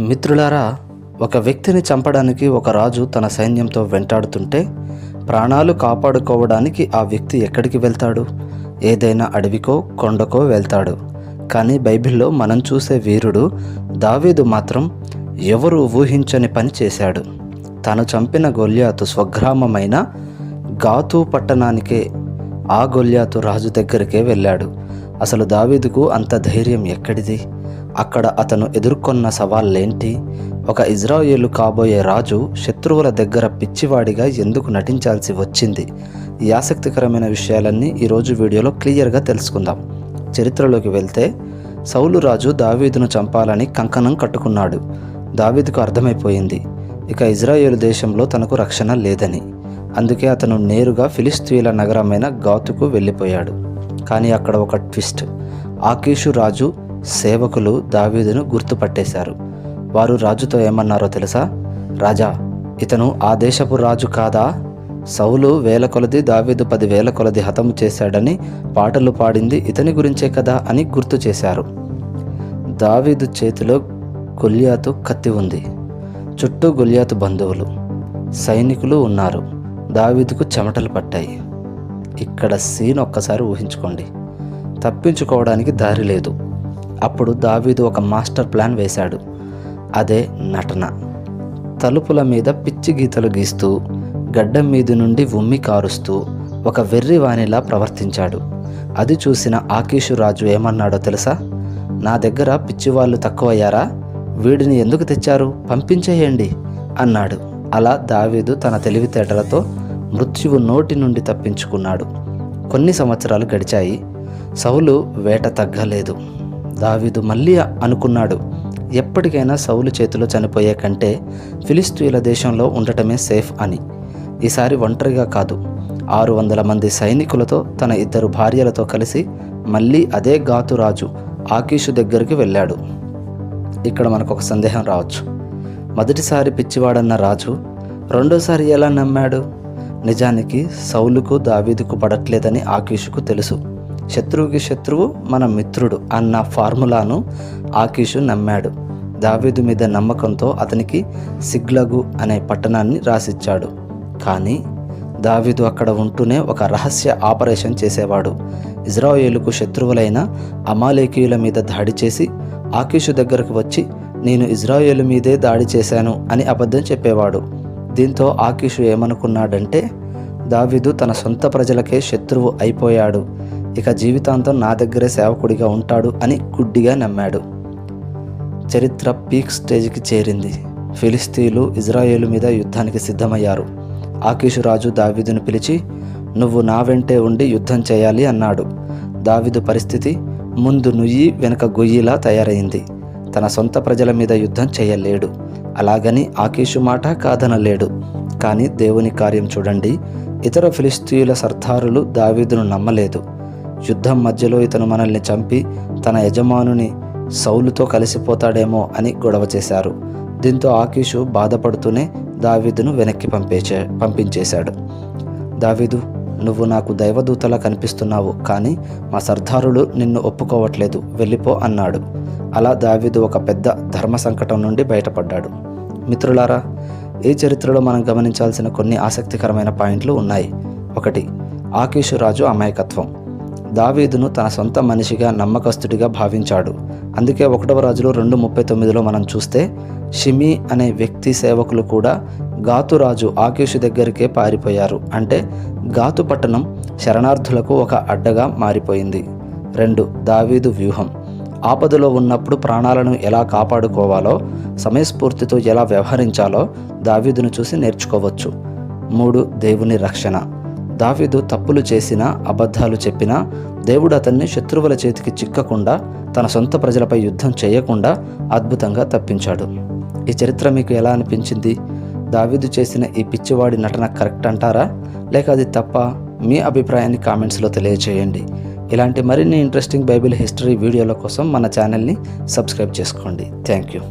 మిత్రులారా, ఒక వ్యక్తిని చంపడానికి ఒక రాజు తన సైన్యంతో వెంటాడుతుంటే ప్రాణాలు కాపాడుకోవడానికి ఆ వ్యక్తి ఎక్కడికి వెళ్తాడు? ఏదైనా అడవికో కొండకో వెళ్తాడు. కానీ బైబిల్లో మనం చూసే వీరుడు దావీదు మాత్రం ఎవరు ఊహించని పని చేశాడు. తను చంపిన గొల్యాతు స్వగ్రామమైన గాతు పట్టణానికే, ఆ గొల్యాతు రాజు దగ్గరికే వెళ్ళాడు. అసలు దావీదుకు అంత ధైర్యం ఎక్కడిది? అక్కడ అతను ఎదుర్కొన్న సవాళ్ళేంటి? ఒక ఇజ్రాయేలు కాబోయే రాజు శత్రువుల దగ్గర పిచ్చివాడిగా ఎందుకు నటించాల్సి వచ్చింది? ఈ ఆసక్తికరమైన విషయాలన్నీ ఈరోజు వీడియోలో క్లియర్గా తెలుసుకుందాం. చరిత్రలోకి వెళ్తే, సౌలు రాజు దావీదును చంపాలని కంకణం కట్టుకున్నాడు. దావీదుకు అర్థమైపోయింది ఇక ఇజ్రాయేలు దేశంలో తనకు రక్షణ లేదని. అందుకే అతను నేరుగా ఫిలిస్తీయుల నగరమైన గాతుకు వెళ్ళిపోయాడు. కానీ అక్కడ ఒక ట్విస్ట్. ఆకీషు రాజు సేవకులు దావీదును గుర్తుపట్టేశారు. వారు రాజుతో ఏమన్నారో తెలుసా? రాజా, ఇతను ఆ దేశపు రాజు కాదా? సౌలు 1000 కొలది, దావీదు 10,000 కొలది హతము చేశాడని పాటలు పాడింది ఇతని గురించే కదా అని గుర్తు చేశారు. దావీదు చేతిలో గొల్యాతు కత్తి ఉంది. చుట్టూ గొల్యాతు బంధువులు, సైనికులు ఉన్నారు. దావీదుకు చెమటలు పట్టాయి. ఇక్కడ సీన్ ఒక్కసారి ఊహించుకోండి. తప్పించుకోవడానికి దారి లేదు. అప్పుడు దావీదు ఒక మాస్టర్ ప్లాన్ వేశాడు. అదే నటన. తలుపుల మీద పిచ్చి గీతలు గీస్తూ, గడ్డం మీది నుండి ఉమ్మి కారుస్తూ ఒక వెర్రివానిలా ప్రవర్తించాడు. అది చూసిన ఆకీషు రాజు ఏమన్నాడో తెలుసా? నా దగ్గర పిచ్చివాళ్ళు తక్కువయ్యారా? వీడిని ఎందుకు తెచ్చారు? పంపించేయండి అన్నాడు. అలా దావీదు తన తెలివితేటలతో మృత్యువు నోటి నుండి తప్పించుకున్నాడు. కొన్ని సంవత్సరాలు గడిచాయి. సౌలు వేట తగ్గలేదు. దావీదు మళ్ళీ అనుకున్నాడు, ఎప్పటికైనా సౌలు చేతిలో చనిపోయే కంటే ఫిలిస్తీయుల దేశంలో ఉండటమే సేఫ్ అని. ఈసారి ఒంటరిగా కాదు, 600 మంది సైనికులతో, తన 2 భార్యలతో కలిసి మళ్ళీ అదే గాతు రాజు ఆకీషు దగ్గరికి వెళ్ళాడు. ఇక్కడ మనకు ఒక సందేహం రావచ్చు. మొదటిసారి పిచ్చివాడన్న రాజు రెండోసారి ఎలా నమ్మాడు? నిజానికి సౌలుకు దావీదుకు పడట్లేదని ఆకీషుకు తెలుసు. శత్రువుకి శత్రువు మన మిత్రుడు అన్న ఫార్ములాను ఆకీషు నమ్మాడు. దావీదు మీద నమ్మకంతో అతనికి సిగ్లగు అనే పట్టణాన్ని రాసిచ్చాడు. కానీ దావీదు అక్కడ ఉంటూనే ఒక రహస్య ఆపరేషన్ చేసేవాడు. ఇజ్రాయేలుకు శత్రువులైన అమాలేకీయుల మీద దాడి చేసి ఆకీషు దగ్గరకు వచ్చి, నేను ఇజ్రాయేలు మీదే దాడి చేశాను అని అబద్ధం చెప్పేవాడు. దీంతో ఆకీషు ఏమనుకున్నాడంటే, దావీదు తన సొంత ప్రజలకే శత్రువు అయిపోయాడు, ఇక జీవితాంతం నా దగ్గరే సేవకుడిగా ఉంటాడు అని గుడ్డిగా నమ్మాడు. చరిత్ర పీక్ స్టేజ్కి చేరింది. ఫిలిస్తీయులు ఇజ్రాయేలు మీద యుద్ధానికి సిద్ధమయ్యారు. ఆకీషు రాజు దావీదును పిలిచి, నువ్వు నా వెంటే ఉండి యుద్ధం చేయాలి అన్నాడు. దావీదు పరిస్థితి ముందు నుయ్యి వెనుక గొయ్యిలా తయారైంది. తన సొంత ప్రజల మీద యుద్ధం చేయలేడు. అలాగని ఆకీషు మాట కాదనలేడు. కానీ దేవుని కార్యం చూడండి. ఇతర ఫిలిస్తీయుల సర్దారులు దావీదును నమ్మలేదు. యుద్ధం మధ్యలో ఇతను మనల్ని చంపి తన యజమానుని సౌలుతో కలిసిపోతాడేమో అని గొడవ చేశారు. దీంతో ఆకీషు బాధపడుతూనే దావీదును వెనక్కి పంపించేశాడు. దావీదు, నువ్వు నాకు దైవదూతలా కనిపిస్తున్నావు, కానీ మా సర్దారులు నిన్ను ఒప్పుకోవట్లేదు, వెళ్ళిపో అన్నాడు. అలా దావీదు ఒక పెద్ద ధర్మ సంకటం నుండి బయటపడ్డాడు. మిత్రులారా, ఈ చరిత్రలో మనం గమనించాల్సిన కొన్ని ఆసక్తికరమైన పాయింట్లు ఉన్నాయి. 1. ఆకీషు రాజు అమాయకత్వం. దావీదును తన సొంత మనిషిగా, నమ్మకస్తుడిగా భావించాడు. అందుకే 1వ రాజులు 2:39లో మనం చూస్తే, షిమీ అనే వ్యక్తి సేవకులు కూడా గాతు రాజు ఆకీషు దగ్గరికే పారిపోయారు. అంటే గాతు పట్టణం శరణార్థులకు ఒక అడ్డగా మారిపోయింది. 2. దావీదు వ్యూహం. ఆపదలో ఉన్నప్పుడు ప్రాణాలను ఎలా కాపాడుకోవాలో, సమయస్ఫూర్తితో ఎలా వ్యవహరించాలో దావీదును చూసి నేర్చుకోవచ్చు. 3. దేవుని రక్షణ. దావీదు తప్పులు చేసినా, అబద్ధాలు చెప్పినా దేవుడు అతన్ని శత్రువుల చేతికి చిక్కకుండా, తన సొంత ప్రజలపై యుద్ధం చేయకుండా అద్భుతంగా తప్పించాడు. ఈ చరిత్ర మీకు ఎలా అనిపించింది? దావీదు చేసిన ఈ పిచ్చివాడి నటన కరెక్ట్ అంటారా, లేక అది తప్ప? మీ అభిప్రాయాన్ని కామెంట్స్లో తెలియజేయండి. ఇలాంటి మరిన్ని ఇంట్రెస్టింగ్ బైబిల్ హిస్టరీ వీడియోల కోసం మన ఛానల్ని సబ్స్క్రైబ్ చేసుకోండి. Thank you.